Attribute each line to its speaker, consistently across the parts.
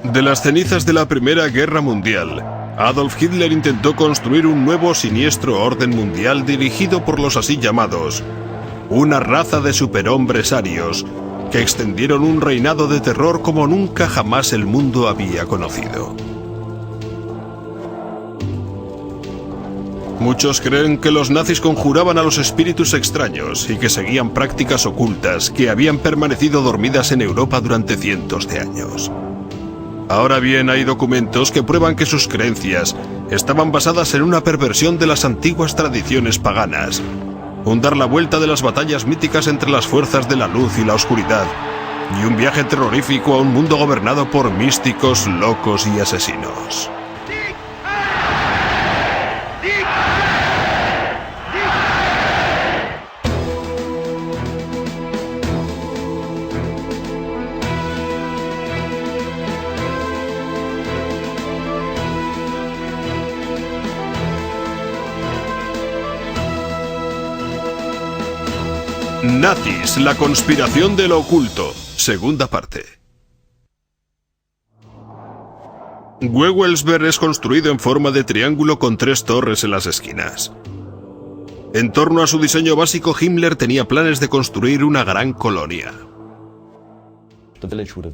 Speaker 1: De las cenizas de la Primera Guerra Mundial, Adolf Hitler intentó construir un nuevo siniestro orden mundial dirigido por los así llamados, una raza de superhombres arios que extendieron un reinado de terror como nunca jamás el mundo había conocido. Muchos creen que los nazis conjuraban a los espíritus extraños y que seguían prácticas ocultas que habían permanecido dormidas en Europa durante cientos de años. Ahora bien, hay documentos que prueban que sus creencias estaban basadas en una perversión de las antiguas tradiciones paganas, un dar la vuelta de las batallas míticas entre las fuerzas de la luz y la oscuridad, y un viaje terrorífico a un mundo gobernado por místicos, locos y asesinos. Nazis, la conspiración de lo oculto, segunda parte. Wewelsberg es construido en forma de triángulo con 3 torres en las esquinas. En torno a su diseño básico, Himmler tenía planes de construir una gran colonia.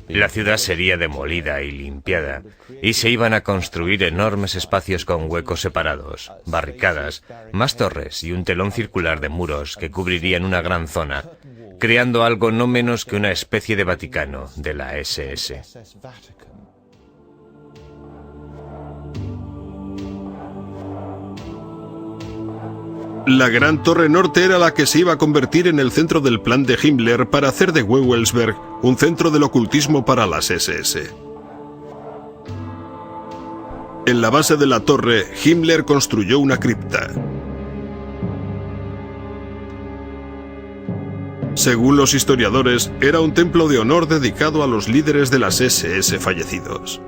Speaker 2: La ciudad sería demolida y limpiada, y se iban a construir enormes espacios con huecos separados, barricadas, más torres y un telón circular de muros que cubrirían una gran zona, creando algo no menos que una especie de Vaticano de la SS.
Speaker 1: La Gran Torre Norte era la que se iba a convertir en el centro del plan de Himmler para hacer de Wewelsberg un centro del ocultismo para las SS. En la base de la torre, Himmler construyó una cripta. Según los historiadores, era un templo de honor dedicado a los líderes de las SS fallecidos.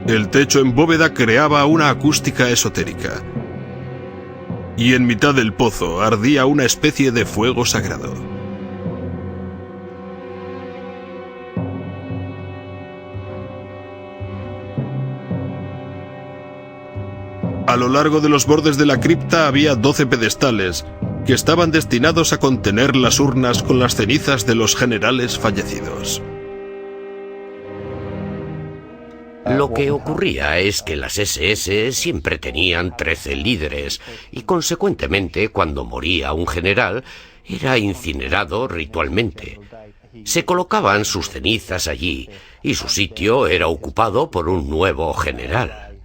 Speaker 1: El techo en bóveda creaba una acústica esotérica. Y en mitad del pozo ardía una especie de fuego sagrado. A lo largo de los bordes de la cripta había 12 pedestales que estaban destinados a contener las urnas con las cenizas de los generales fallecidos.
Speaker 3: Lo que ocurría es que las SS siempre tenían 13 líderes y, consecuentemente, cuando moría un general, era incinerado ritualmente. Se colocaban sus cenizas allí y su sitio era ocupado por un nuevo general.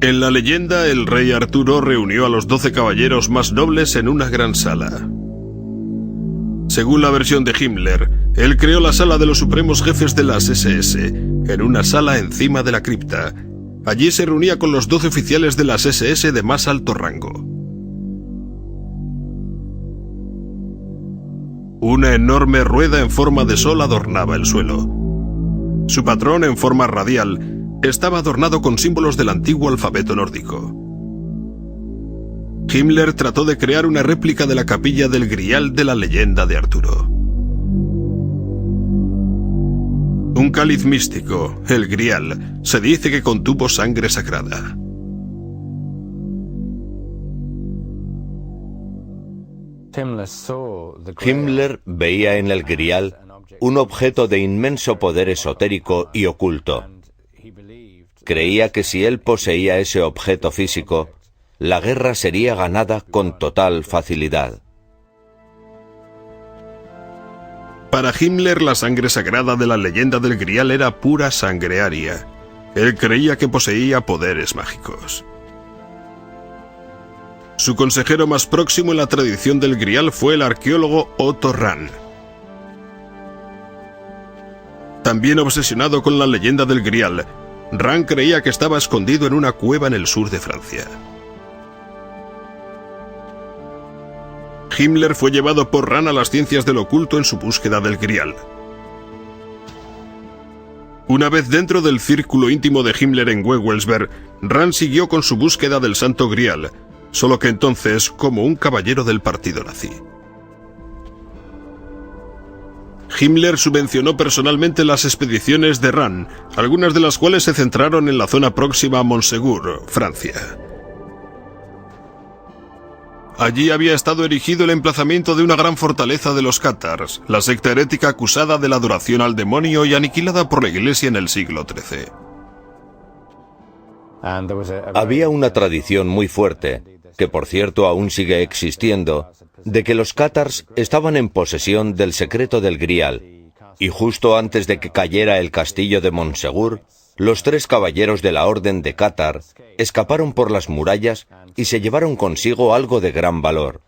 Speaker 1: En la leyenda, el rey Arturo reunió a los 12 caballeros más nobles en una gran sala. Según la versión de Himmler, él creó la sala de los supremos jefes de las SS, en una sala encima de la cripta. Allí se reunía con los 12 oficiales de las SS de más alto rango. Una enorme rueda en forma de sol adornaba el suelo. Su patrón, en forma radial, estaba adornado con símbolos del antiguo alfabeto nórdico. Himmler trató de crear una réplica de la capilla del Grial de la leyenda de Arturo. Un cáliz místico, el Grial, se dice que contuvo sangre sagrada.
Speaker 4: Himmler veía en el Grial un objeto de inmenso poder esotérico y oculto. Creía que si él poseía ese objeto físico, la guerra sería ganada con total facilidad.
Speaker 1: Para Himmler, la sangre sagrada de la leyenda del Grial era pura sangre aria. Él creía que poseía poderes mágicos. Su consejero más próximo en la tradición del Grial fue el arqueólogo Otto Rahn. También obsesionado con la leyenda del Grial, Rahn creía que estaba escondido en una cueva en el sur de Francia. Himmler fue llevado por Rahn a las ciencias del oculto en su búsqueda del Grial. Una vez dentro del círculo íntimo de Himmler en Wewelsberg, Rand siguió con su búsqueda del Santo Grial, solo que entonces como un caballero del partido nazi. Himmler subvencionó personalmente las expediciones de Rand, algunas de las cuales se centraron en la zona próxima a Montsegur, Francia. Allí había estado erigido el emplazamiento de una gran fortaleza de los cátars, la secta herética acusada de la adoración al demonio y aniquilada por la Iglesia en el siglo XIII.
Speaker 4: Había una tradición muy fuerte, que por cierto aún sigue existiendo, de que los cátars estaban en posesión del secreto del Grial, y justo antes de que cayera el castillo de Montsegur, los 3 caballeros de la Orden de Cátar escaparon por las murallas y se llevaron consigo algo de gran valor.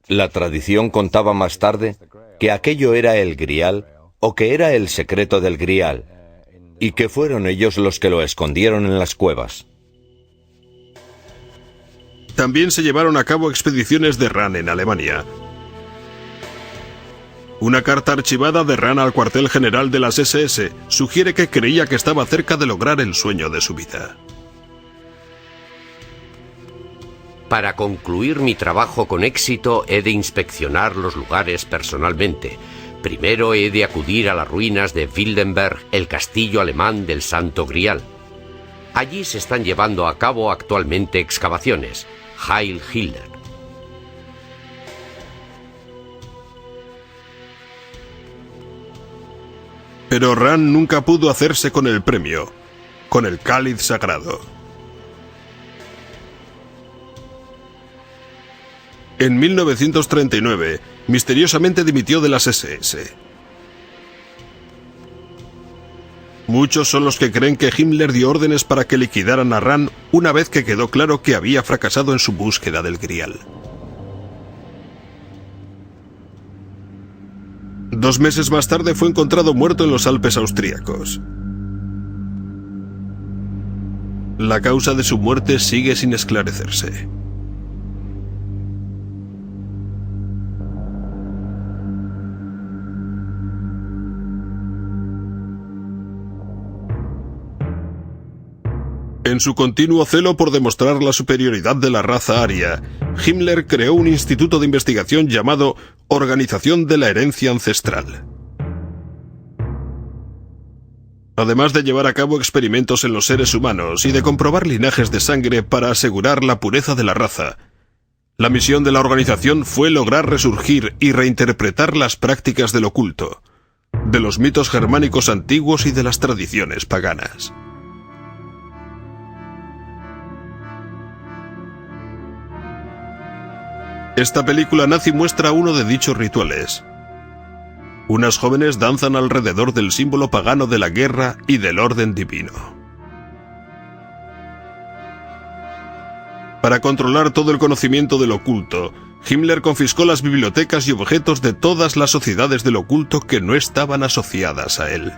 Speaker 4: La tradición contaba más tarde que aquello era el Grial o que era el secreto del Grial, y que fueron ellos los que lo escondieron en las cuevas.
Speaker 1: También se llevaron a cabo expediciones de Rand en Alemania. Una carta archivada de Rand al cuartel general de las SS sugiere que creía que estaba cerca de lograr el sueño de su vida.
Speaker 3: Para concluir mi trabajo con éxito he de inspeccionar los lugares personalmente. Primero he de acudir a las ruinas de Wildenberg, el castillo alemán del Santo Grial. Allí se están llevando a cabo actualmente excavaciones. Heil Hitler.
Speaker 1: Pero Rand nunca pudo hacerse con el premio, con el cáliz sagrado. En 1939, misteriosamente dimitió de las SS. Muchos son los que creen que Himmler dio órdenes para que liquidaran a Rand una vez que quedó claro que había fracasado en su búsqueda del Grial. 2 meses más tarde fue encontrado muerto en los Alpes austríacos. La causa de su muerte sigue sin esclarecerse. En su continuo celo por demostrar la superioridad de la raza aria, Himmler creó un instituto de investigación llamado Organización de la Herencia Ancestral. Además de llevar a cabo experimentos en los seres humanos y de comprobar linajes de sangre para asegurar la pureza de la raza, la misión de la organización fue lograr resurgir y reinterpretar las prácticas del oculto, de los mitos germánicos antiguos y de las tradiciones paganas. Esta película nazi muestra uno de dichos rituales. Unas jóvenes danzan alrededor del símbolo pagano de la guerra y del orden divino. Para controlar todo el conocimiento del oculto, Himmler confiscó las bibliotecas y objetos de todas las sociedades del oculto que no estaban asociadas a él.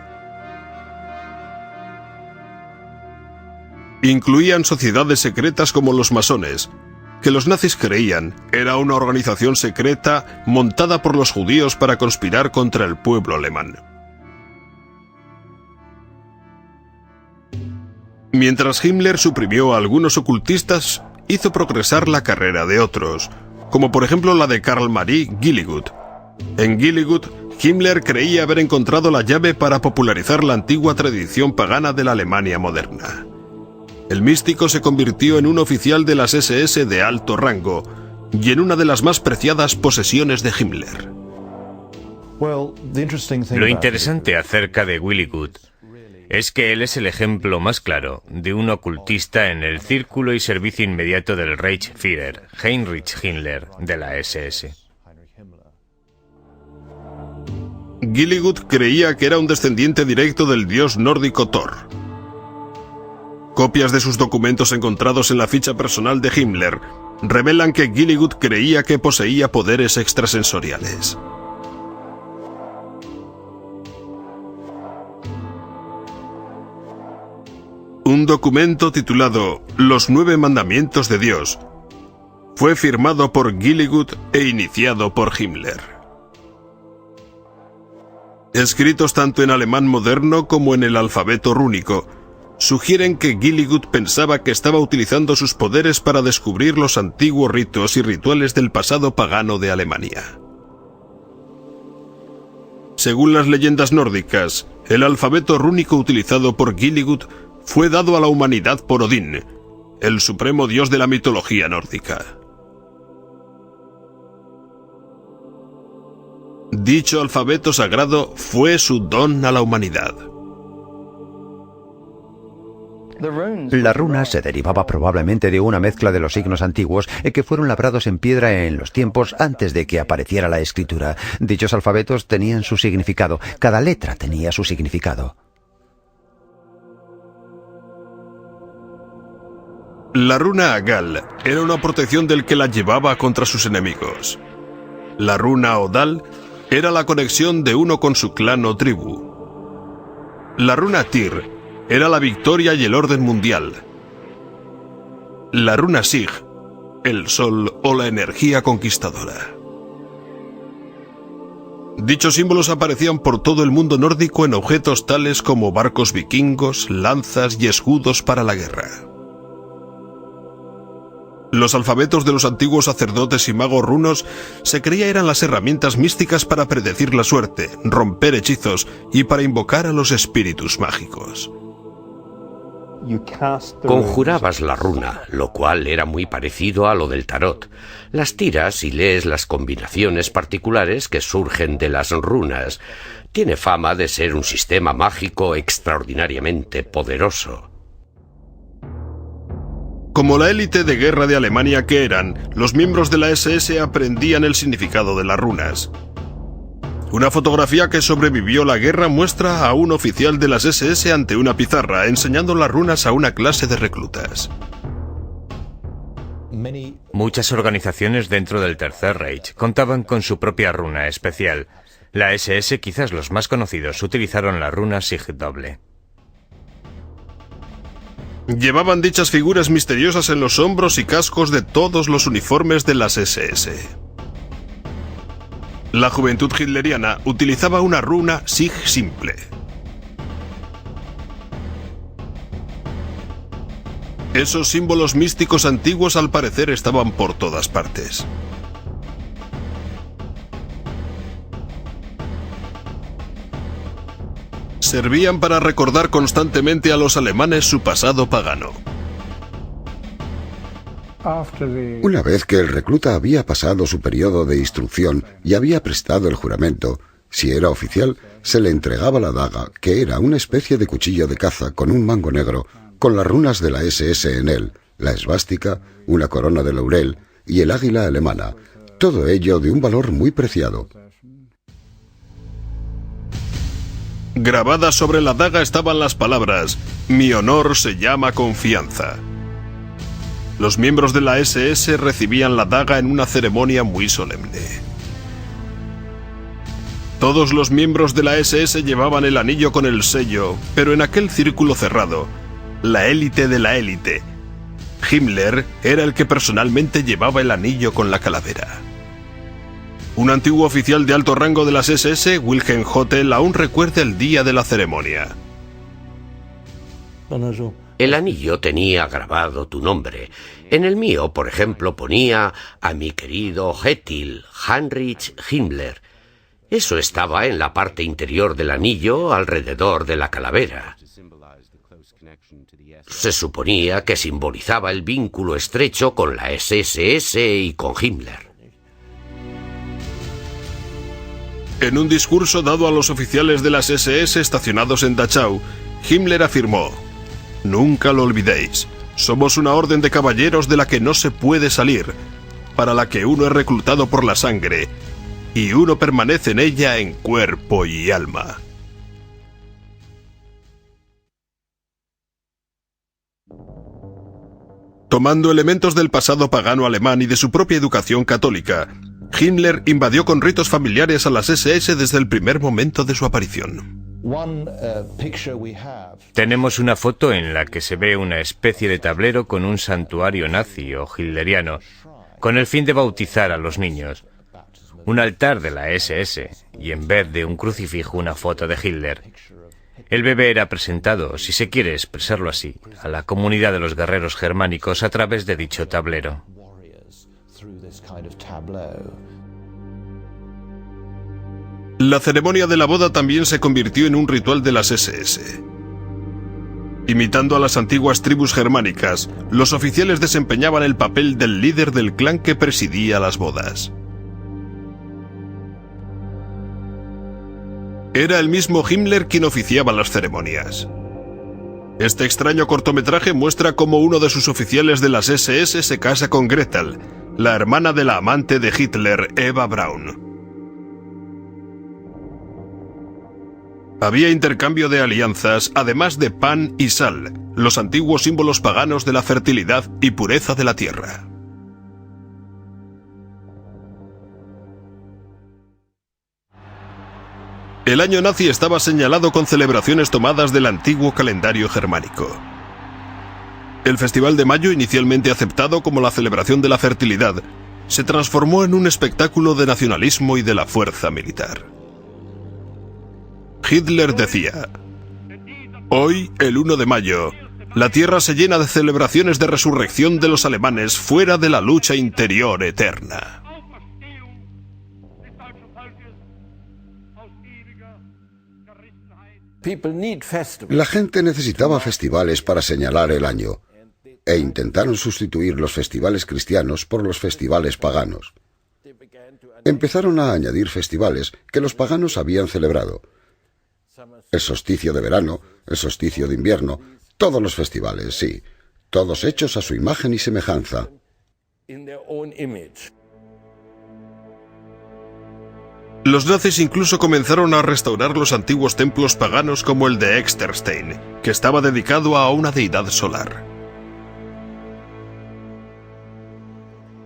Speaker 1: Incluían sociedades secretas como los masones, que los nazis creían era una organización secreta montada por los judíos para conspirar contra el pueblo alemán. Mientras Himmler suprimió a algunos ocultistas, hizo progresar la carrera de otros, como por ejemplo la de Karl Marie Gilligut. En Gilligut, Himmler creía haber encontrado la llave para popularizar la antigua tradición pagana de la Alemania moderna. El místico se convirtió en un oficial de las SS de alto rango y en una de las más preciadas posesiones de Himmler.
Speaker 2: Lo interesante acerca de Gilligut es que él es el ejemplo más claro de un ocultista en el círculo y servicio inmediato del Reichsführer, Heinrich Himmler, de la SS.
Speaker 1: Gilligut creía que era un descendiente directo del dios nórdico Thor. Copias de sus documentos encontrados en la ficha personal de Himmler revelan que Gilligut creía que poseía poderes extrasensoriales. Un documento titulado Los 9 Mandamientos de Dios fue firmado por Gilligut e iniciado por Himmler. escritos tanto en alemán moderno como en el alfabeto rúnico, sugieren que Gilligut pensaba que estaba utilizando sus poderes para descubrir los antiguos ritos y rituales del pasado pagano de Alemania. Según las leyendas nórdicas, el alfabeto rúnico utilizado por Gilligut fue dado a la humanidad por Odín, el supremo dios de la mitología nórdica. Dicho alfabeto sagrado fue su don a la humanidad.
Speaker 5: La runa se derivaba probablemente de una mezcla de los signos antiguos que fueron labrados en piedra en los tiempos antes de que apareciera la escritura. Dichos alfabetos tenían su significado, cada letra tenía su significado.
Speaker 1: La runa Agal era una protección del que la llevaba contra sus enemigos. La runa Odal era la conexión de uno con su clan o tribu. La runa Tyr era la victoria y el orden mundial. La runa Sig, el sol o la energía conquistadora. Dichos símbolos aparecían por todo el mundo nórdico en objetos tales como barcos vikingos, lanzas y escudos para la guerra. Los alfabetos de los antiguos sacerdotes y magos runos se creía eran las herramientas místicas para predecir la suerte, romper hechizos y para invocar a los espíritus mágicos.
Speaker 3: Conjurabas la runa, lo cual era muy parecido a lo del tarot. Las tiras y lees las combinaciones particulares que surgen de las runas. Tiene fama de ser un sistema mágico extraordinariamente poderoso.
Speaker 1: Como la élite de guerra de Alemania que eran, los miembros de la SS aprendían el significado de las runas. Una fotografía que sobrevivió la guerra muestra a un oficial de las SS ante una pizarra enseñando las runas a una clase de reclutas.
Speaker 2: Muchas organizaciones dentro del Tercer Reich contaban con su propia runa especial. La SS, quizás los más conocidos, utilizaron la runa Sig doble.
Speaker 1: Llevaban dichas figuras misteriosas en los hombros y cascos de todos los uniformes de las SS. La juventud hitleriana utilizaba una runa Sig simple. Esos símbolos místicos antiguos al parecer estaban por todas partes. Servían para recordar constantemente a los alemanes su pasado pagano.
Speaker 6: Una vez que el recluta había pasado su periodo de instrucción y había prestado el juramento, si era oficial, se le entregaba la daga, que era una especie de cuchillo de caza con un mango negro, con las runas de la SS en él, la esvástica, una corona de laurel y el águila alemana, todo ello de un valor muy preciado.
Speaker 1: Grabadas sobre la daga estaban las palabras: "Mi honor se llama confianza". Los miembros de la SS recibían la daga en una ceremonia muy solemne. Todos los miembros de la SS llevaban el anillo con el sello, pero en aquel círculo cerrado, la élite de la élite, Himmler era el que personalmente llevaba el anillo con la calavera. Un antiguo oficial de alto rango de las SS, Wilhelm Hotel, aún recuerda el día de la ceremonia.
Speaker 3: El anillo tenía grabado tu nombre. En el mío, por ejemplo, ponía a mi querido Hethil Heinrich Himmler. Eso estaba en la parte interior del anillo, alrededor de la calavera. Se suponía que simbolizaba el vínculo estrecho con la SSS y con Himmler.
Speaker 1: En un discurso dado a los oficiales de las SS estacionados en Dachau, Himmler afirmó: "Nunca lo olvidéis, somos una orden de caballeros de la que no se puede salir, para la que uno es reclutado por la sangre, y uno permanece en ella en cuerpo y alma". Tomando elementos del pasado pagano alemán y de su propia educación católica, Himmler invadió con ritos familiares a las SS desde el primer momento de su aparición.
Speaker 2: Tenemos una foto en la que se ve una especie de tablero con un santuario nazi o hitleriano, con el fin de bautizar a los niños. Un altar de la SS y en vez de un crucifijo una foto de Hitler. El bebé era presentado, si se quiere expresarlo así, a la comunidad de los guerreros germánicos a través de dicho tablero.
Speaker 1: La ceremonia de la boda también se convirtió en un ritual de las SS. Imitando a las antiguas tribus germánicas, los oficiales desempeñaban el papel del líder del clan que presidía las bodas. Era el mismo Himmler quien oficiaba las ceremonias. Este extraño cortometraje muestra cómo uno de sus oficiales de las SS se casa con Gretel, la hermana de la amante de Hitler, Eva Braun. Había intercambio de alianzas, además de pan y sal, los antiguos símbolos paganos de la fertilidad y pureza de la tierra. El año nazi estaba señalado con celebraciones tomadas del antiguo calendario germánico. El Festival de Mayo, inicialmente aceptado como la celebración de la fertilidad, se transformó en un espectáculo de nacionalismo y de la fuerza militar. Hitler decía: «Hoy, el 1 de mayo, la tierra se llena de celebraciones de resurrección de los alemanes fuera de la lucha interior eterna».
Speaker 6: La gente necesitaba festivales para señalar el año, e intentaron sustituir los festivales cristianos por los festivales paganos. Empezaron a añadir festivales que los paganos habían celebrado. El solsticio de verano, el solsticio de invierno, todos los festivales, sí, todos hechos a su imagen y semejanza.
Speaker 1: Los nazis incluso comenzaron a restaurar los antiguos templos paganos como el de Exterstein, que estaba dedicado a una deidad solar.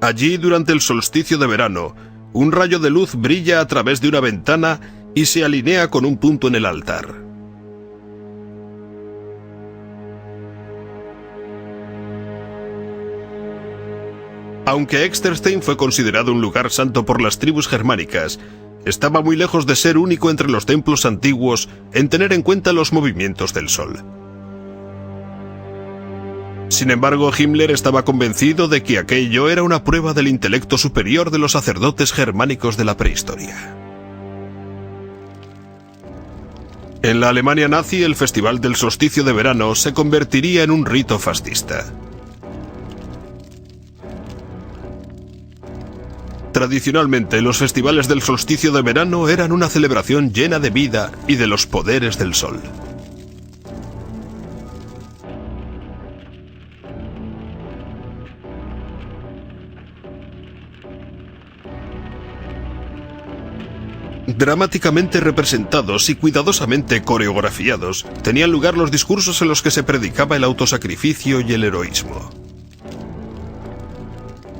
Speaker 1: Allí, durante el solsticio de verano, un rayo de luz brilla a través de una ventana y se alinea con un punto en el altar. Aunque Exterstein fue considerado un lugar santo por las tribus germánicas, estaba muy lejos de ser único entre los templos antiguos en tener en cuenta los movimientos del sol. Sin embargo, Himmler estaba convencido de que aquello era una prueba del intelecto superior de los sacerdotes germánicos de la prehistoria. En la Alemania nazi, el Festival del Solsticio de Verano se convertiría en un rito fascista. Tradicionalmente, los festivales del solsticio de verano eran una celebración llena de vida y de los poderes del sol. Dramáticamente representados y cuidadosamente coreografiados, tenían lugar los discursos en los que se predicaba el autosacrificio y el heroísmo.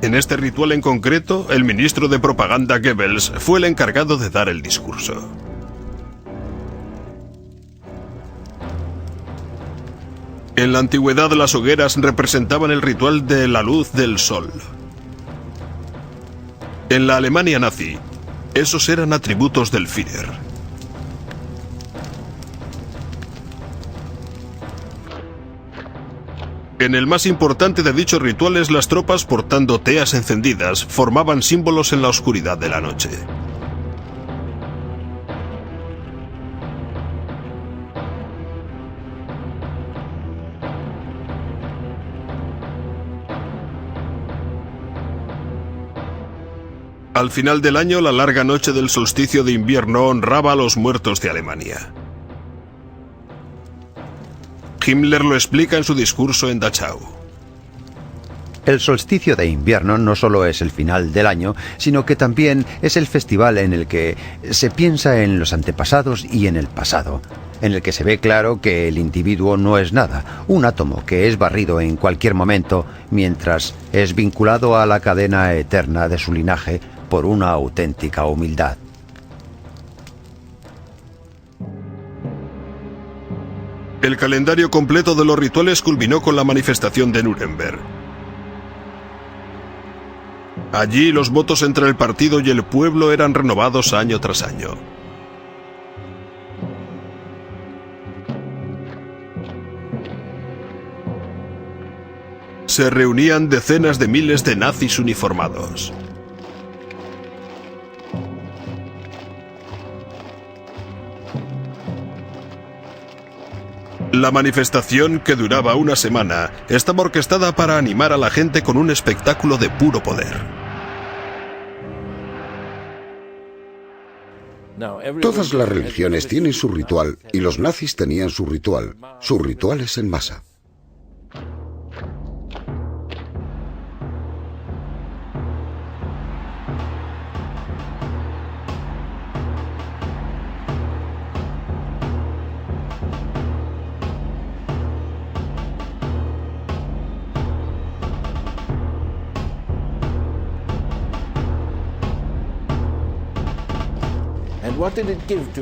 Speaker 1: En este ritual en concreto, el ministro de propaganda Goebbels fue el encargado de dar el discurso. En la antigüedad, las hogueras representaban el ritual de la luz del sol. En la Alemania nazi, esos eran atributos del Führer. En el más importante de dichos rituales, las tropas portando teas encendidas formaban símbolos en la oscuridad de la noche. Al final del año, la larga noche del solsticio de invierno honraba a los muertos de Alemania. Himmler lo explica en su discurso en Dachau.
Speaker 5: El solsticio de invierno no solo es el final del año, sino que también es el festival en el que se piensa en los antepasados y en el pasado, en el que se ve claro que el individuo no es nada, un átomo que es barrido en cualquier momento, mientras es vinculado a la cadena eterna de su linaje por una auténtica humildad.
Speaker 1: El calendario completo de los rituales culminó con la manifestación de Nuremberg. Allí los votos entre el partido y el pueblo eran renovados año tras año. se reunían decenas de miles de nazis uniformados. La manifestación, que duraba una semana, estaba orquestada para animar a la gente con un espectáculo de puro poder.
Speaker 6: Todas las religiones tienen su ritual y los nazis tenían su ritual. Sus rituales en masa.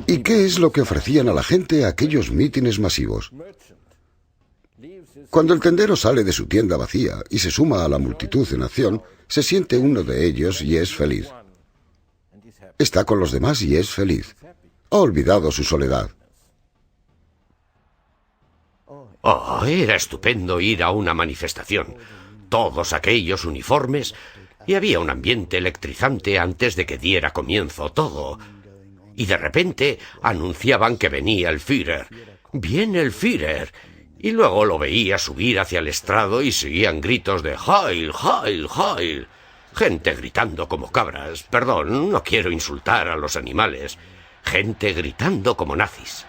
Speaker 6: ¿Y qué es lo que ofrecían a la gente a aquellos mítines masivos? Cuando el tendero sale de su tienda vacía y se suma a la multitud en acción, se siente uno de ellos y es feliz. Está con los demás y es feliz. Ha olvidado su soledad.
Speaker 3: Oh, era estupendo ir a una manifestación. Todos aquellos uniformes, y había un ambiente electrizante antes de que diera comienzo todo. Y de repente anunciaban que venía el Führer. ¡Viene el Führer! Y luego lo veía subir hacia el estrado y seguían gritos de ¡Heil, Heil, Heil! Gente gritando como cabras. Perdón, no quiero insultar a los animales. Gente gritando como nazis.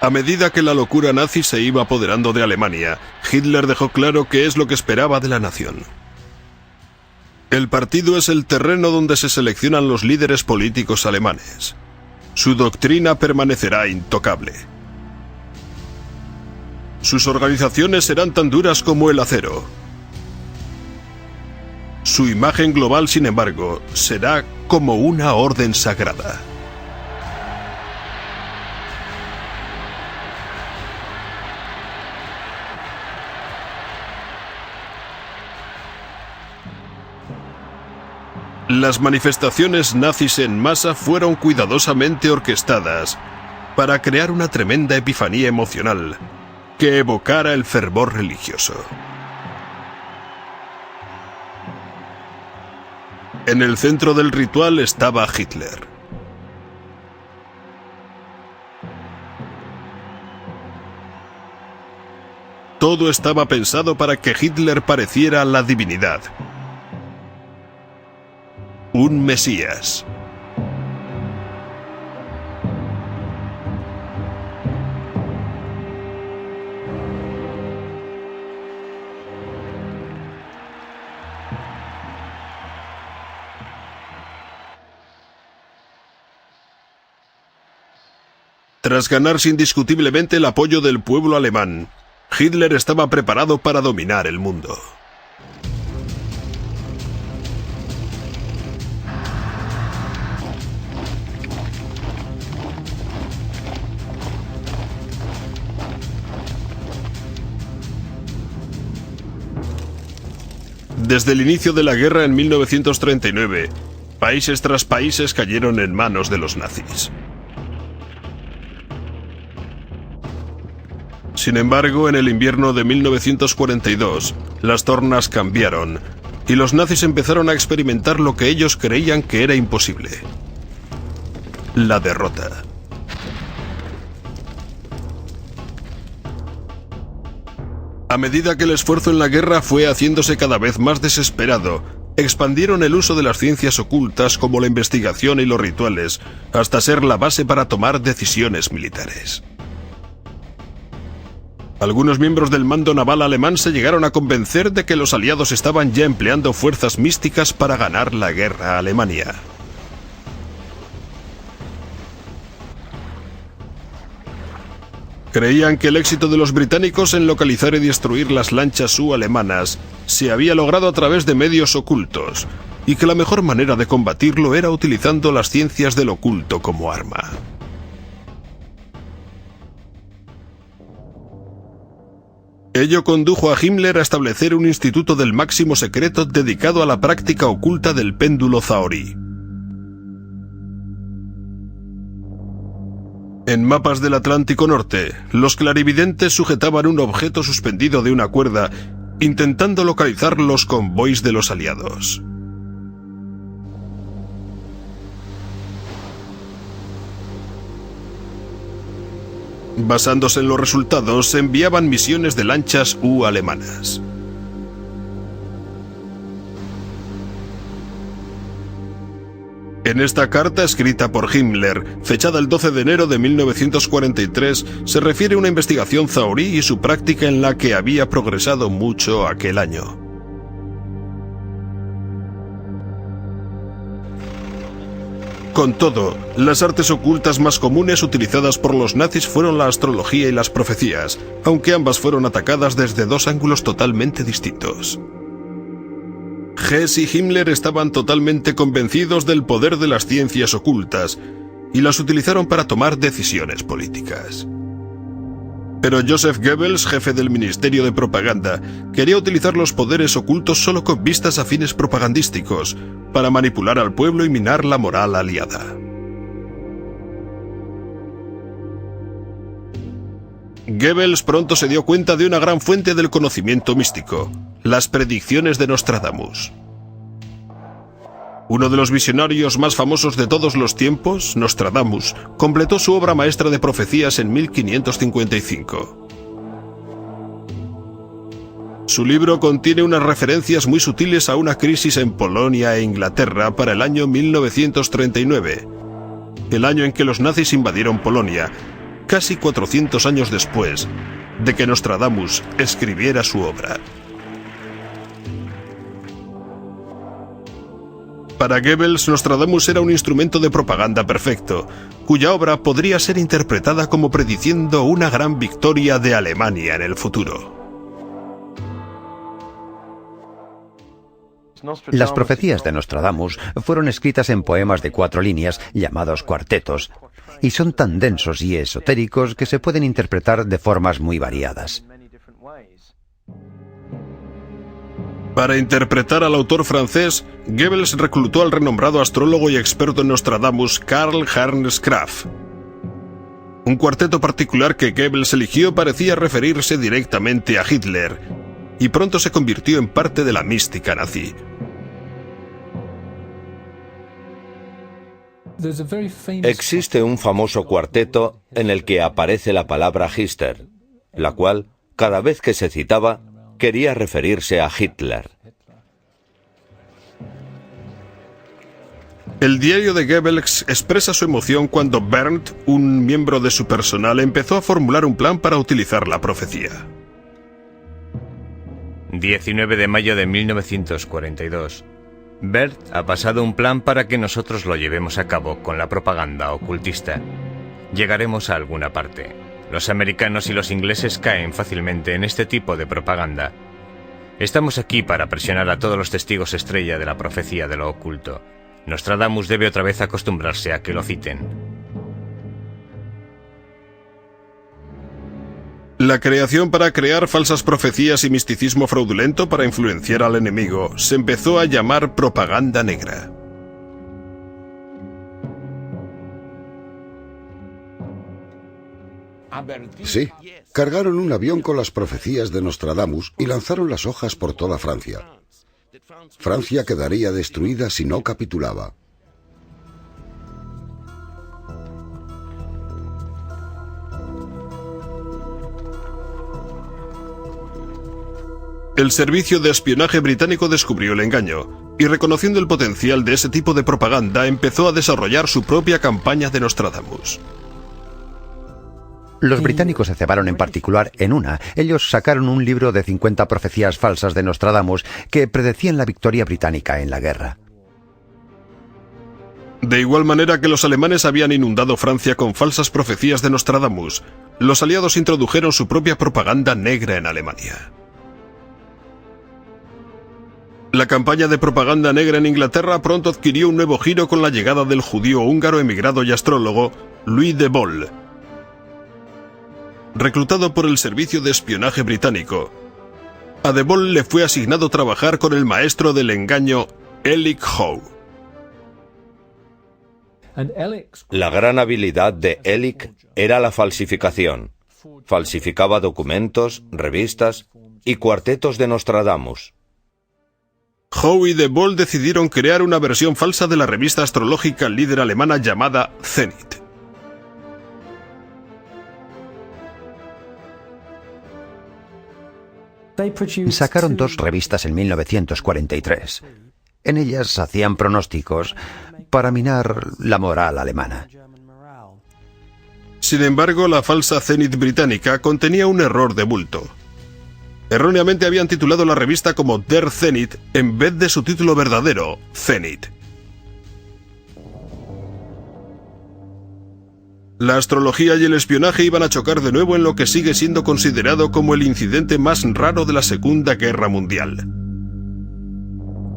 Speaker 1: A medida que la locura nazi se iba apoderando de Alemania, Hitler dejó claro qué es lo que esperaba de la nación. El partido es el terreno donde se seleccionan los líderes políticos alemanes. Su doctrina permanecerá intocable. Sus organizaciones serán tan duras como el acero. Su imagen global, sin embargo, será como una orden sagrada. Las manifestaciones nazis en masa fueron cuidadosamente orquestadas para crear una tremenda epifanía emocional que evocara el fervor religioso. En el centro del ritual estaba Hitler. Todo estaba pensado para que Hitler pareciera la divinidad. Un mesías. Tras ganarse indiscutiblemente el apoyo del pueblo alemán, Hitler estaba preparado para dominar el mundo. Desde el inicio de la guerra en 1939, países tras países cayeron en manos de los nazis. Sin embargo, en el invierno de 1942, las tornas cambiaron y los nazis empezaron a experimentar lo que ellos creían que era imposible: la derrota. A medida que el esfuerzo en la guerra fue haciéndose cada vez más desesperado, expandieron el uso de las ciencias ocultas como la investigación y los rituales, hasta ser la base para tomar decisiones militares. Algunos miembros del mando naval alemán se llegaron a convencer de que los aliados estaban ya empleando fuerzas místicas para ganar la guerra a Alemania. Creían que el éxito de los británicos en localizar y destruir las lanchas alemanas se había logrado a través de medios ocultos, y que la mejor manera de combatirlo era utilizando las ciencias del oculto como arma. Ello condujo a Himmler a establecer un instituto del máximo secreto dedicado a la práctica oculta del péndulo zahorí. En mapas del Atlántico Norte, los clarividentes sujetaban un objeto suspendido de una cuerda, intentando localizar los convoys de los aliados. Basándose en los resultados, se enviaban misiones de lanchas alemanas. En esta carta escrita por Himmler, fechada el 12 de enero de 1943, se refiere a una investigación zahorí y su práctica en la que había progresado mucho aquel año. Con todo, las artes ocultas más comunes utilizadas por los nazis fueron la astrología y las profecías, aunque ambas fueron atacadas desde dos ángulos totalmente distintos. Hess y Himmler estaban totalmente convencidos del poder de las ciencias ocultas y las utilizaron para tomar decisiones políticas. Pero Joseph Goebbels, jefe del Ministerio de Propaganda, quería utilizar los poderes ocultos solo con vistas a fines propagandísticos, para manipular al pueblo y minar la moral aliada. Goebbels pronto se dio cuenta de una gran fuente del conocimiento místico: las predicciones de Nostradamus. Uno de los visionarios más famosos de todos los tiempos, Nostradamus, completó su obra maestra de profecías en 1555. Su libro contiene unas referencias muy sutiles a una crisis en Polonia e Inglaterra para el año 1939, el año en que los nazis invadieron Polonia, casi 400 años después de que Nostradamus escribiera su obra. Para Goebbels, Nostradamus era un instrumento de propaganda perfecto, cuya obra podría ser interpretada como prediciendo una gran victoria de Alemania en el futuro.
Speaker 5: Las profecías de Nostradamus fueron escritas en poemas de 4 líneas, llamados cuartetos, y son tan densos y esotéricos que se pueden interpretar de formas muy variadas.
Speaker 1: Para interpretar al autor francés, Goebbels reclutó al renombrado astrólogo y experto en Nostradamus Karl Ernst Graf. Un cuarteto particular que Goebbels eligió parecía referirse directamente a Hitler, y pronto se convirtió en parte de la mística nazi.
Speaker 4: Existe un famoso cuarteto en el que aparece la palabra Hister, la cual, cada vez que se citaba, quería referirse a Hitler.
Speaker 1: El diario de Goebbels expresa su emoción cuando Berndt, un miembro de su personal, empezó a formular un plan para utilizar la profecía.
Speaker 2: 19 de mayo de 1942. Bert ha pasado un plan para que nosotros lo llevemos a cabo con la propaganda ocultista. Llegaremos a alguna parte. Los americanos y los ingleses caen fácilmente en este tipo de propaganda. Estamos aquí para presionar a todos los testigos estrella de la profecía de lo oculto. Nostradamus debe otra vez acostumbrarse a que lo citen.
Speaker 1: La creación para crear falsas profecías y misticismo fraudulento para influenciar al enemigo se empezó a llamar propaganda negra.
Speaker 6: Sí, cargaron un avión con las profecías de Nostradamus y lanzaron las hojas por toda Francia. Francia quedaría destruida si no capitulaba.
Speaker 1: El servicio de espionaje británico descubrió el engaño, y reconociendo el potencial de ese tipo de propaganda, empezó a desarrollar su propia campaña de Nostradamus.
Speaker 5: Los británicos se cebaron en particular en una. Ellos sacaron un libro de 50 profecías falsas de Nostradamus que predecían la victoria británica en la guerra.
Speaker 1: De igual manera que los alemanes habían inundado Francia con falsas profecías de Nostradamus, los aliados introdujeron su propia propaganda negra en Alemania. La campaña de propaganda negra en Inglaterra pronto adquirió un nuevo giro con la llegada del judío húngaro emigrado y astrólogo Louis de Boll. reclutado por el servicio de espionaje británico, a De Vol le fue asignado trabajar con el maestro del engaño, Elic Howe.
Speaker 4: La gran habilidad de Elic era la falsificación. Falsificaba documentos, revistas y cuartetos de Nostradamus.
Speaker 1: Howe y De Vol decidieron crear una versión falsa de la revista astrológica líder alemana llamada Zenit.
Speaker 5: Sacaron 2 revistas en 1943. En ellas hacían pronósticos para minar la moral alemana.
Speaker 1: Sin embargo, la falsa Zenit británica contenía un error de bulto. Erróneamente habían titulado la revista como Der Zenit en vez de su título verdadero, Zenit. La astrología y el espionaje iban a chocar de nuevo en lo que sigue siendo considerado como el incidente más raro de la Segunda Guerra Mundial.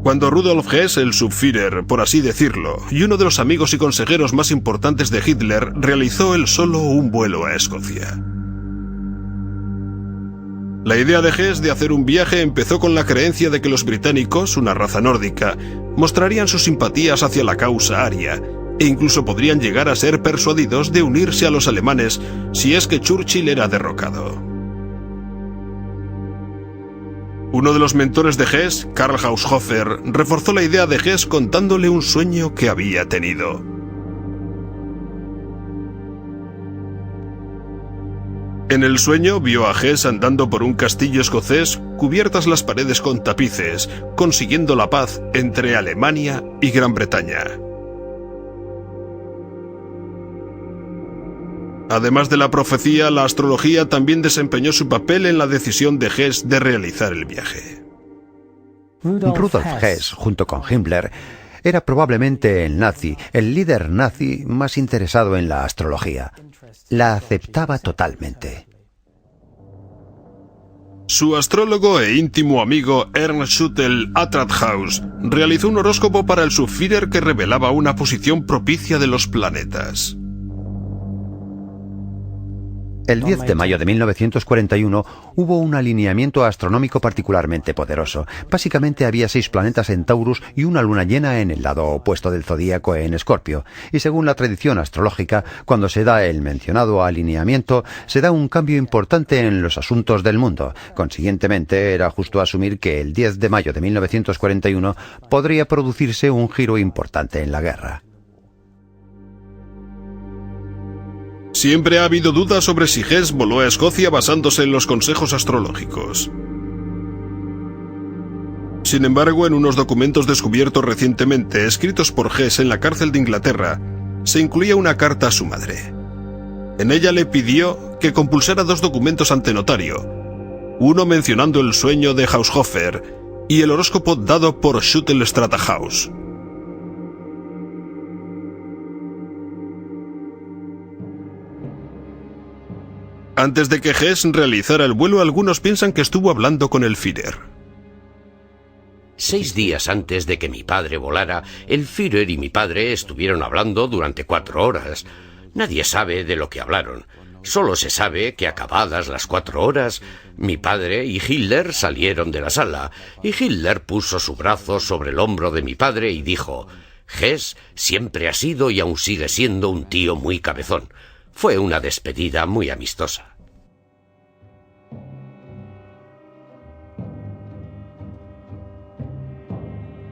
Speaker 1: Cuando Rudolf Hess, el Subführer, por así decirlo, y uno de los amigos y consejeros más importantes de Hitler, realizó él solo un vuelo a Escocia. La idea de Hess de hacer un viaje empezó con la creencia de que los británicos, una raza nórdica, mostrarían sus simpatías hacia la causa aria, e incluso podrían llegar a ser persuadidos de unirse a los alemanes si es que Churchill era derrocado. Uno de los mentores de Hess, Karl Haushofer, reforzó la idea de Hess contándole un sueño que había tenido. En el sueño vio a Hess andando por un castillo escocés cubiertas las paredes con tapices, consiguiendo la paz entre Alemania y Gran Bretaña. Además de la profecía, la astrología también desempeñó su papel en la decisión de Hess de realizar el viaje.
Speaker 5: Rudolf Hess, junto con Himmler, era probablemente el líder nazi más interesado en la astrología. La aceptaba totalmente.
Speaker 1: Su astrólogo e íntimo amigo Ernst Schüttel Atradhaus realizó un horóscopo para el Subführer que revelaba una posición propicia de los planetas.
Speaker 5: El 10 de mayo de 1941 hubo un alineamiento astronómico particularmente poderoso. Básicamente había 6 planetas en Taurus y una luna llena en el lado opuesto del zodíaco en Escorpio. Y según la tradición astrológica, cuando se da el mencionado alineamiento, se da un cambio importante en los asuntos del mundo. Consiguientemente, era justo asumir que el 10 de mayo de 1941 podría producirse un giro importante en la guerra.
Speaker 1: Siempre ha habido dudas sobre si Hess voló a Escocia basándose en los consejos astrológicos. Sin embargo, en unos documentos descubiertos recientemente, escritos por Hess en la cárcel de Inglaterra, se incluía una carta a su madre. En ella le pidió que compulsara 2 documentos ante notario, uno mencionando el sueño de Haushofer y el horóscopo dado por Schüttel Atradhaus. Antes de que Hess realizara el vuelo, algunos piensan que estuvo hablando con el Führer.
Speaker 3: 6 días antes de que mi padre volara, el Führer y mi padre estuvieron hablando durante 4 horas. Nadie sabe de lo que hablaron. Solo se sabe que acabadas las 4 horas, mi padre y Hitler salieron de la sala, y Hitler puso su brazo sobre el hombro de mi padre y dijo: «Hess siempre ha sido y aún sigue siendo un tío muy cabezón». Fue una despedida muy amistosa.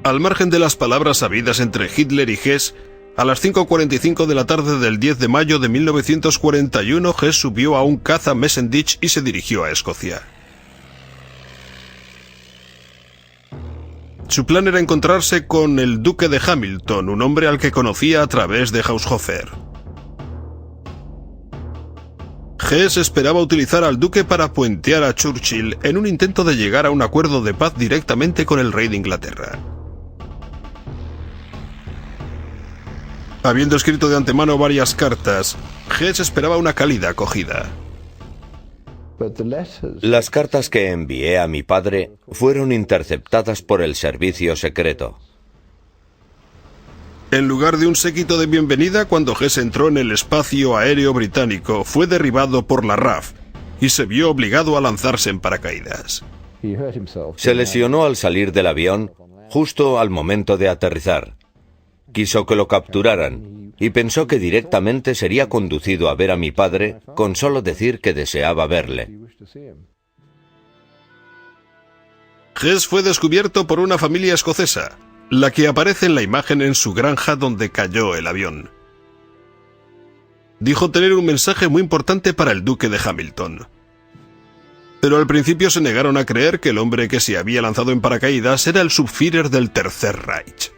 Speaker 1: Al margen de las palabras habidas entre Hitler y Hess, a las 5:45 de la tarde del 10 de mayo de 1941, Hess subió a un caza Messerschmitt y se dirigió a Escocia. Su plan era encontrarse con el duque de Hamilton, un hombre al que conocía a través de Haushofer. Hess esperaba utilizar al duque para puentear a Churchill en un intento de llegar a un acuerdo de paz directamente con el rey de Inglaterra. Habiendo escrito de antemano varias cartas, Hess esperaba una cálida acogida.
Speaker 4: Las cartas que envié a mi padre fueron interceptadas por el servicio secreto.
Speaker 1: En lugar de un séquito de bienvenida, cuando Hess entró en el espacio aéreo británico, fue derribado por la RAF, y se vio obligado a lanzarse en paracaídas.
Speaker 4: Se lesionó al salir del avión justo al momento de aterrizar. Quiso que lo capturaran y pensó que directamente sería conducido a ver a mi padre con solo decir que deseaba verle.
Speaker 1: Hess fue descubierto por una familia escocesa, la que aparece en la imagen en su granja donde cayó el avión. Dijo tener un mensaje muy importante para el duque de Hamilton. Pero al principio se negaron a creer que el hombre que se había lanzado en paracaídas era el Subführer del Tercer Reich.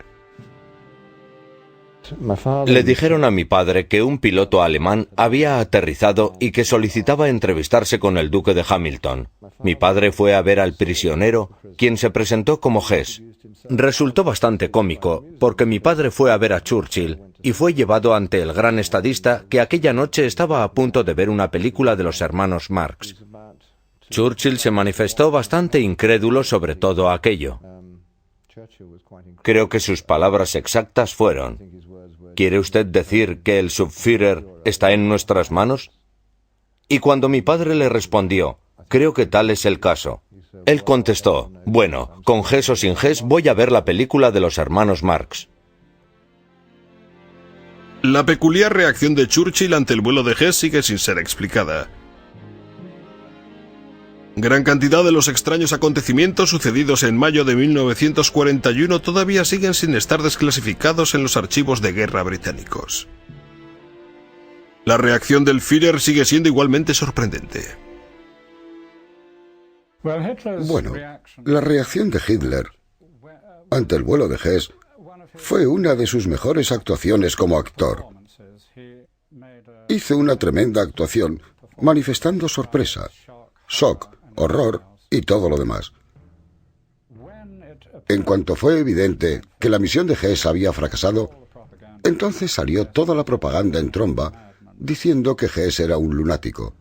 Speaker 4: Le dijeron a mi padre que un piloto alemán había aterrizado y que solicitaba entrevistarse con el duque de Hamilton. Mi padre fue a ver al prisionero, quien se presentó como Hess. Resultó bastante cómico, porque mi padre fue a ver a Churchill y fue llevado ante el gran estadista que aquella noche estaba a punto de ver una película de los hermanos Marx. Churchill se manifestó bastante incrédulo sobre todo aquello. Creo que sus palabras exactas fueron: ¿quiere usted decir que el Subführer está en nuestras manos? Y cuando mi padre le respondió: creo que tal es el caso, él contestó: bueno, con Hess o sin Hess voy a ver la película de los hermanos Marx.
Speaker 1: La peculiar reacción de Churchill ante el vuelo de Hess sigue sin ser explicada. Gran cantidad de los extraños acontecimientos sucedidos en mayo de 1941 todavía siguen sin estar desclasificados en los archivos de guerra británicos. La reacción del Führer sigue siendo igualmente sorprendente.
Speaker 6: Bueno, la reacción de Hitler ante el vuelo de Hess fue una de sus mejores actuaciones como actor. Hizo una tremenda actuación, manifestando sorpresa, shock, horror y todo lo demás. En cuanto fue evidente que la misión de Hess había fracasado, entonces salió toda la propaganda en tromba diciendo que Hess era un lunático,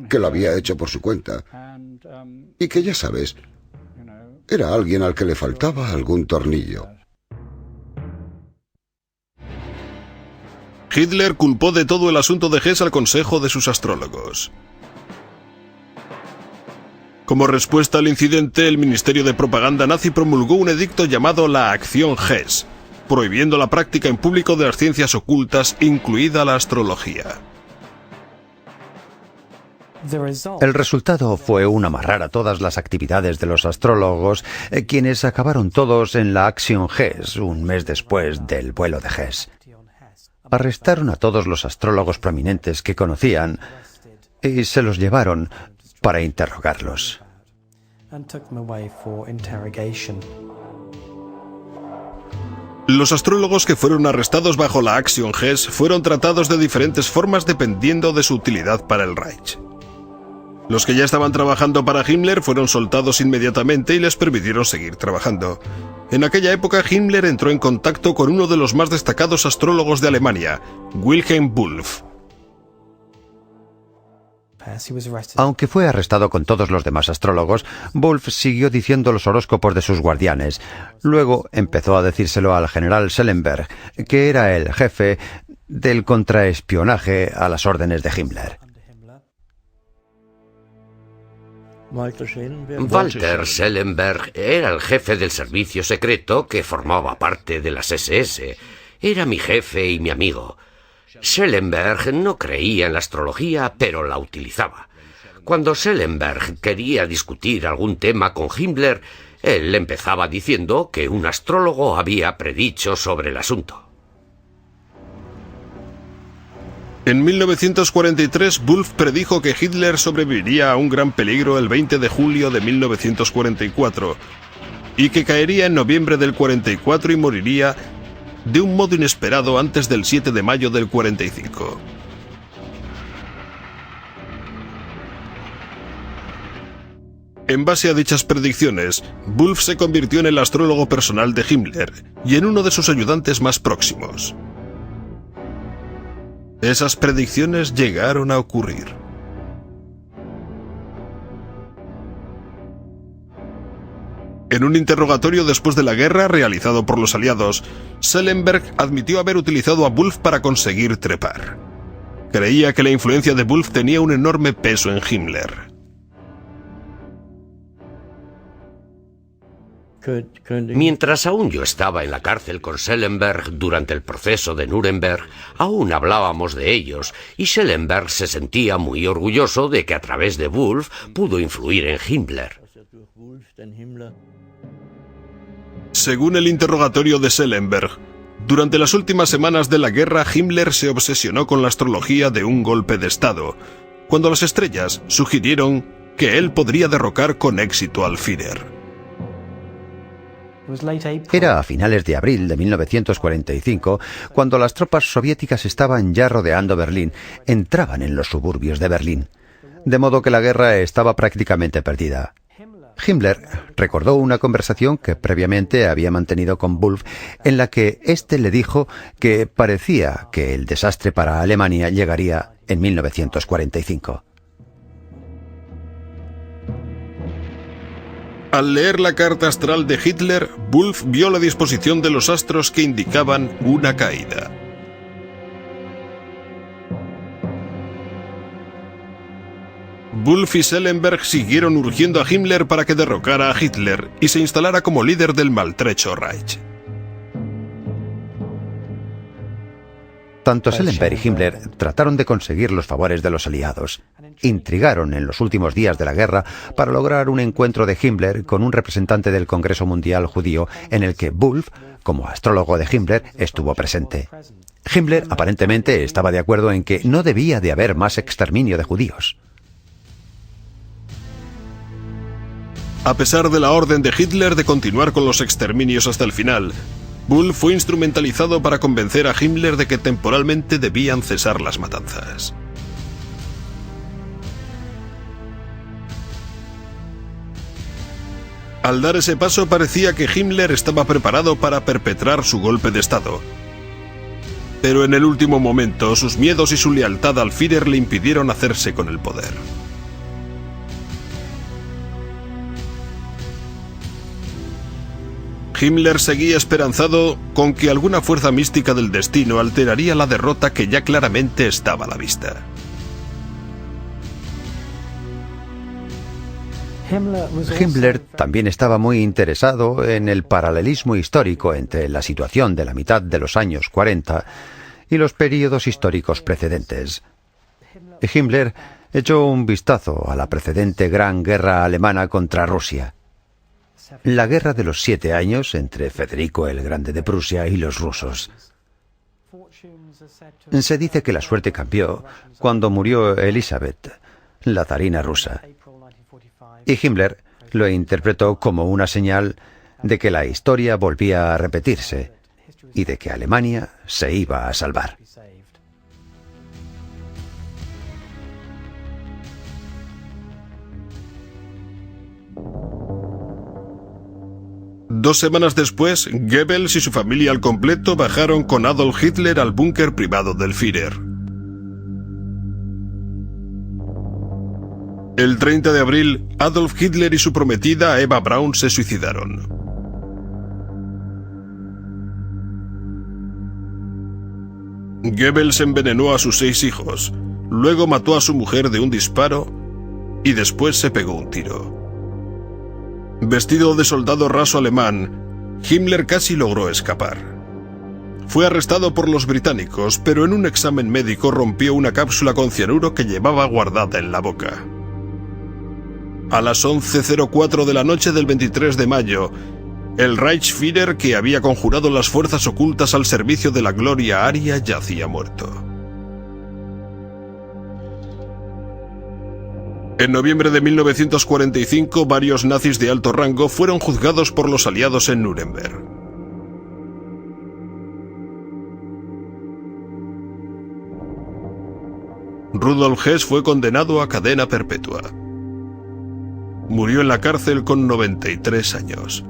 Speaker 6: que lo había hecho por su cuenta y que, ya sabes, era alguien al que le faltaba algún tornillo.
Speaker 1: Hitler culpó de todo el asunto de Hess al consejo de sus astrólogos. Como respuesta al incidente, el Ministerio de Propaganda nazi promulgó un edicto llamado la Acción Hess, prohibiendo la práctica en público de las ciencias ocultas, incluida la astrología.
Speaker 5: El resultado fue un amarrar a todas las actividades de los astrólogos, quienes acabaron todos en la Acción Hess un mes después del vuelo de Hess. Arrestaron a todos los astrólogos prominentes que conocían y se los llevaron para interrogarlos.
Speaker 1: Los astrólogos que fueron arrestados bajo la Acción Hess fueron tratados de diferentes formas dependiendo de su utilidad para el Reich. Los que ya estaban trabajando para Himmler fueron soltados inmediatamente y les permitieron seguir trabajando. En aquella época, Himmler entró en contacto con uno de los más destacados astrólogos de Alemania, Wilhelm Wulff.
Speaker 5: Aunque fue arrestado con todos los demás astrólogos, Wulff siguió diciendo los horóscopos de sus guardianes. Luego empezó a decírselo al general Schellenberg, que era el jefe del contraespionaje a las órdenes de Himmler.
Speaker 3: Walter Schellenberg era el jefe del servicio secreto que formaba parte de las SS. Era mi jefe y mi amigo. Schellenberg no creía en la astrología, pero la utilizaba. Cuando Schellenberg quería discutir algún tema con Himmler, él empezaba diciendo que un astrólogo había predicho sobre el asunto.
Speaker 1: En 1943, Wulff predijo que Hitler sobreviviría a un gran peligro el 20 de julio de 1944 y que caería en noviembre del 44 y moriría de un modo inesperado antes del 7 de mayo del 45. En base a dichas predicciones, Wulff se convirtió en el astrólogo personal de Himmler y en uno de sus ayudantes más próximos. Esas predicciones llegaron a ocurrir. En un interrogatorio después de la guerra realizado por los aliados, Schellenberg admitió haber utilizado a Wulff para conseguir trepar. Creía que la influencia de Wulff tenía un enorme peso en Himmler.
Speaker 3: Mientras aún yo estaba en la cárcel con Schellenberg durante el proceso de Nuremberg, aún hablábamos de ellos, y Schellenberg se sentía muy orgulloso de que a través de Wulff pudo influir en Himmler.
Speaker 1: Según el interrogatorio de Schellenberg, durante las últimas semanas de la guerra, Himmler se obsesionó con la astrología de un golpe de Estado, cuando las estrellas sugirieron que él podría derrocar con éxito al Führer.
Speaker 5: Era a finales de abril de 1945, cuando las tropas soviéticas estaban ya rodeando Berlín, entraban en los suburbios de Berlín, de modo que la guerra estaba prácticamente perdida. Himmler recordó una conversación que previamente había mantenido con Wulff, en la que éste le dijo que parecía que el desastre para Alemania llegaría en 1945.
Speaker 1: Al leer la carta astral de Hitler, Wulff vio la disposición de los astros que indicaban una caída. Wulff y Schellenberg siguieron urgiendo a Himmler para que derrocara a Hitler y se instalara como líder del maltrecho Reich.
Speaker 5: Tanto Schellenberg y Himmler trataron de conseguir los favores de los aliados. Intrigaron en los últimos días de la guerra para lograr un encuentro de Himmler con un representante del Congreso Mundial Judío en el que Wulff, como astrólogo de Himmler, estuvo presente. Himmler aparentemente estaba de acuerdo en que no debía de haber más exterminio de judíos.
Speaker 1: A pesar de la orden de Hitler de continuar con los exterminios hasta el final, Wulff fue instrumentalizado para convencer a Himmler de que temporalmente debían cesar las matanzas. Al dar ese paso parecía que Himmler estaba preparado para perpetrar su golpe de Estado. Pero en el último momento, sus miedos y su lealtad al Führer le impidieron hacerse con el poder. Himmler seguía esperanzado con que alguna fuerza mística del destino alteraría la derrota que ya claramente estaba a la vista.
Speaker 5: Himmler también estaba muy interesado en el paralelismo histórico entre la situación de la mitad de los años 40 y los períodos históricos precedentes. Himmler echó un vistazo a la precedente Gran Guerra Alemana contra Rusia. La Guerra de los 7 años entre Federico el Grande de Prusia y los rusos. Se dice que la suerte cambió cuando murió Elizabeth, la zarina rusa. Y Himmler lo interpretó como una señal de que la historia volvía a repetirse y de que Alemania se iba a salvar.
Speaker 1: Dos semanas después, Goebbels y su familia al completo bajaron con Adolf Hitler al búnker privado del Führer. El 30 de abril, Adolf Hitler y su prometida Eva Braun se suicidaron. Goebbels envenenó a sus 6 hijos, luego mató a su mujer de un disparo y después se pegó un tiro. Vestido de soldado raso alemán, Himmler casi logró escapar. Fue arrestado por los británicos, pero en un examen médico rompió una cápsula con cianuro que llevaba guardada en la boca. A las 11:04 de la noche del 23 de mayo, el Reichsführer, que había conjurado las fuerzas ocultas al servicio de la gloria aria, yacía muerto. En noviembre de 1945, varios nazis de alto rango fueron juzgados por los aliados en Nuremberg. Rudolf Hess fue condenado a cadena perpetua. Murió en la cárcel con 93 años.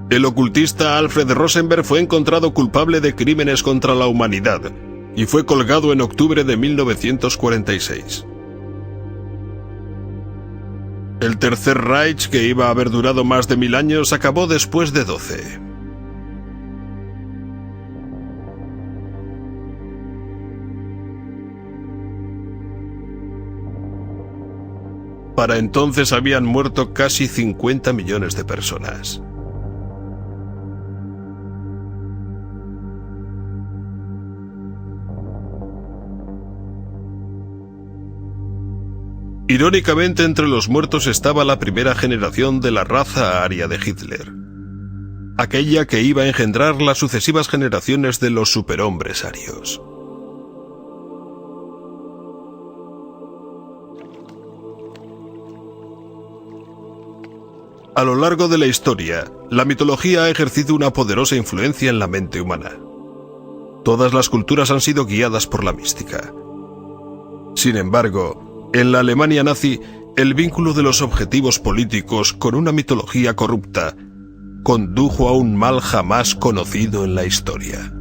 Speaker 1: El ocultista Alfred Rosenberg fue encontrado culpable de crímenes contra la humanidad y fue colgado en octubre de 1946. El Tercer Reich, que iba a haber durado más de 1000 años, acabó después de 12. Para entonces habían muerto casi 50 millones de personas. Irónicamente, entre los muertos estaba la primera generación de la raza aria de Hitler, aquella que iba a engendrar las sucesivas generaciones de los superhombres arios. A lo largo de la historia, la mitología ha ejercido una poderosa influencia en la mente humana. Todas las culturas han sido guiadas por la mística. Sin embargo, en la Alemania nazi, el vínculo de los objetivos políticos con una mitología corrupta condujo a un mal jamás conocido en la historia.